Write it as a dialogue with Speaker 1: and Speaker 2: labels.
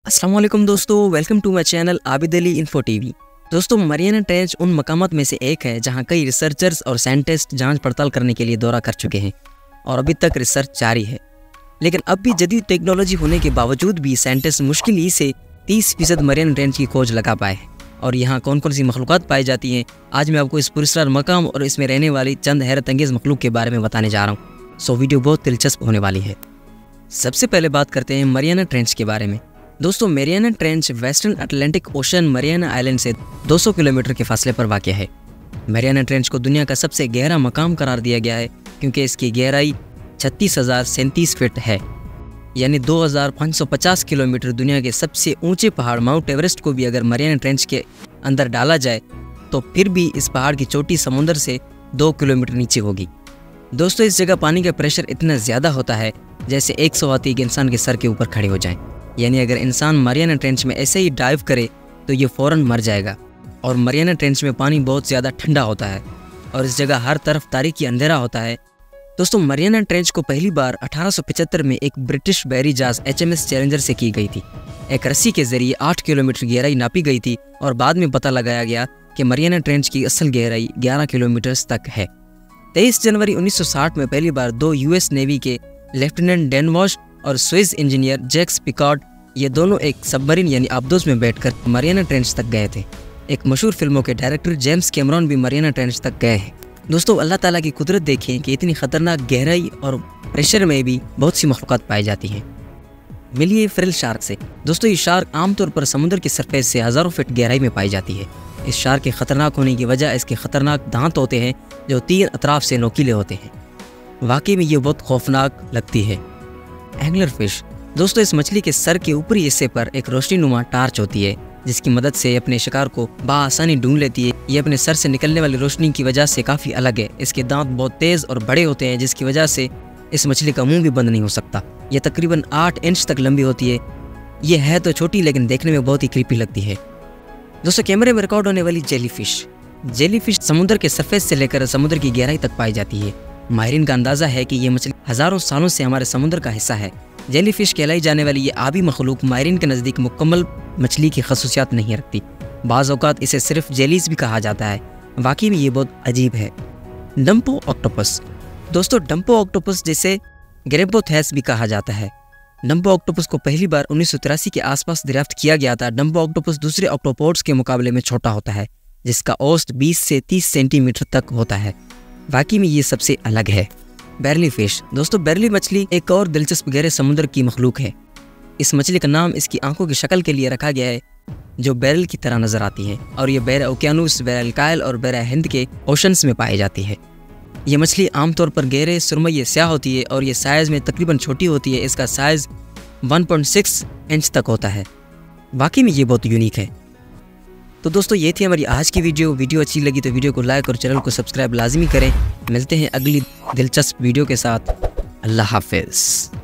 Speaker 1: अस्सलाम वालेकुम दोस्तों, welcome to my channel Abid Ali info TV. दोस्तों, मरियाना ट्रेंच उन मकामात में से एक है जहां कई रिसर्चर्स और साइंटिस्ट जांच पड़ताल करने के लिए दौरा कर चुके हैं और अभी तक रिसर्च जारी है। लेकिन अब भी जदीद टेक्नोलॉजी होने के बावजूद भी साइंटिस्ट मुश्किल ही से 30% मरियाना ट्रेंच की खोज लगा पाए हैं। और यहाँ कौन कौन सी मखलूक़ात पाई जाती हैं, आज मैं आपको इस पुरस्कार मकाम और इसमें रहने वाली चंद हैरत अंगेज़ मखलूक के बारे में बताने जा रहा हूँ। सो वीडियो बहुत दिलचस्प होने वाली है। सबसे पहले बात करते हैं मरियाना ट्रेंच के बारे में। दोस्तों, Mariana trench western Atlantic ocean Mariana island से 200 किलोमीटर के फासले पर वाक़ है। मरियाना ट्रेंच को दुनिया का सबसे गहरा मकाम करार दिया गया है क्योंकि इसकी गहराई 36,037 फीट है, यानी 2,550 किलोमीटर। दुनिया के सबसे ऊंचे पहाड़ माउंट एवरेस्ट को भी अगर मरियाना ट्रेंच के अंदर डाला जाए तो फिर भी इस पहाड़ की चोटी समुद्र से 2 किलोमीटर नीचे होगी। दोस्तों, इस जगह पानी का प्रेशर इतना ज़्यादा होता है जैसे 100 हाथी एक इंसान के सर के ऊपर खड़े हो जाएं। यानी अगर इंसान मरियाना ट्रेंच में ऐसे ही डाइव करे तो ये फ़ौरन मर जाएगा। और मरियाना ट्रेंच में पानी बहुत ज़्यादा ठंडा होता है और इस जगह हर तरफ तारीकी अंधेरा होता है। दोस्तों, मरियाना ट्रेंच को पहली बार 1875 में एक ब्रिटिश बहरी जहाज HMS चैलेंजर से की गई थी। एक रस्सी के जरिए 8 किलोमीटर गहराई नापी गई थी और बाद में पता लगाया गया कि मरियाना ट्रेंच की असल गहराई 11 किलोमीटर तक है। 23 जनवरी 1960 में पहली बार 2 US नेवी के लेफ्टिनेंट डेनवॉश और स्विस इंजीनियर जैक्स पिकार्ड, ये दोनों एक सबमरीन यानी आबदोस में बैठकर मरियाना ट्रेंच तक गए थे। एक मशहूर फिल्मों के डायरेक्टर जेम्स कैमरॉन भी मरियाना ट्रेंच तक गए हैं। दोस्तों, अल्लाह ताला की कुदरत देखें कि इतनी खतरनाक गहराई और प्रेशर में भी बहुत सी मखलूक़ात पाई जाती हैं। मिलिए फ्रिल शार्क से। दोस्तों, ये शार्क आमतौर पर समुद्र की सरफेस से हज़ारों फीट गहराई में पाई जाती है। इस शार्क के ख़तरनाक होने की वजह इसके ख़तरनाक दांत होते हैं जो 3 अतराफ से नोकीले होते हैं। वाकई में ये बहुत खौफनाक लगती है। Angler fish. दोस्तों, इस मछली के सर के ऊपरी हिस्से पर एक रोशनीनुमा टार्च होती है जिसकी मदद से अपने शिकार को बआसानी ढूंढ लेती है। ये अपने सर से निकलने वाली रोशनी की वजह से काफ़ी अलग है। इसके दांत बहुत तेज़ और बड़े होते हैं जिसकी वजह से इस मछली का मुंह भी बंद नहीं हो सकता। यह तकरीबन 8 इंच तक लंबी होती है। ये है तो छोटी लेकिन देखने में बहुत ही क्रीपी लगती है। दोस्तों, कैमरे में रिकॉर्ड होने वाली जेलीफिश। जेलीफिश समुद्र के सरफेस से लेकर समुद्र की गहराई तक पाई जाती है। माहिरीन का अंदाज़ा है कि ये मछली हज़ारों सालों से हमारे समुद्र का हिस्सा है। जेलीफिश कहलाई जाने वाली ये आबी मखलूक माहिरीन के नज़दीक मुकम्मल मछली की खसूसियात नहीं रखती। बाज़ औक़ात इसे सिर्फ जेलीज भी कहा जाता है। वाकई में ये बहुत अजीब है। डम्पो ऑक्टोपस। दोस्तों, डम्पो ऑक्टोपस जिसे ग्रेबोथेस भी कहा जाता है। डम्पो ऑक्टोपस को पहली बार 1983 के आसपास दरियाफ्त किया गया था। डम्पो ऑक्टोपस दूसरे ऑक्टोपोड्स के मुकाबले में छोटा होता है जिसका औसत 20 से 30 सेंटीमीटर तक होता है। वाकई में ये सबसे अलग है। बैरली फिश। दोस्तों, बैरली मछली एक और दिलचस्प गहरे समुद्र की मखलूक है। इस मछली का नाम इसकी आंखों की शक्ल के लिए रखा गया है जो बैरल की तरह नजर आती है और ये बैर ओकियानूस, बैर कायल और बैर हिंद के ओशंस में पाई जाती है। ये मछली आमतौर पर गहरे सुरमई स्याह होती है और ये साइज़ में तकरीबन छोटी होती है। इसका साइज़ 1.6 इंच तक होता है। वाकई में ये बहुत यूनिक है। तो दोस्तों, ये थी हमारी आज की वीडियो अच्छी लगी तो वीडियो को लाइक और चैनल को सब्सक्राइब लाजमी करें। मिलते हैं अगली दिलचस्प वीडियो के साथ। अल्लाह हाफिज़।